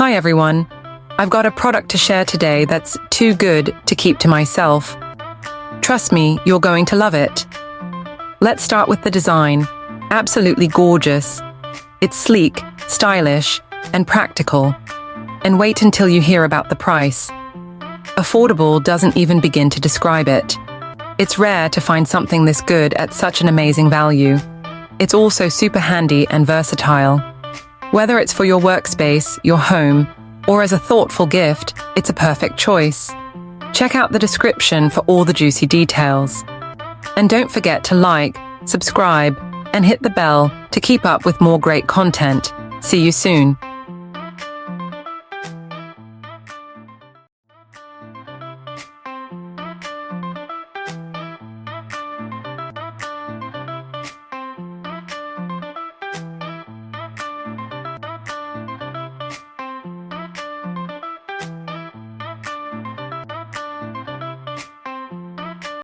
Hi everyone. I've got a product to share today that's too good to keep to myself. Trust me, you're going to love it. Let's start with the design. Absolutely gorgeous. It's sleek, stylish, and practical. And wait until you hear about the price. Affordable doesn't even begin to describe it. It's rare to find something this good at such an amazing value. It's also super handy and versatile. Whether it's for your workspace, your home, or as a thoughtful gift, it's a perfect choice. Check out the description for all the juicy details. And don't forget to like, subscribe, and hit the bell to keep up with more great content. See you soon.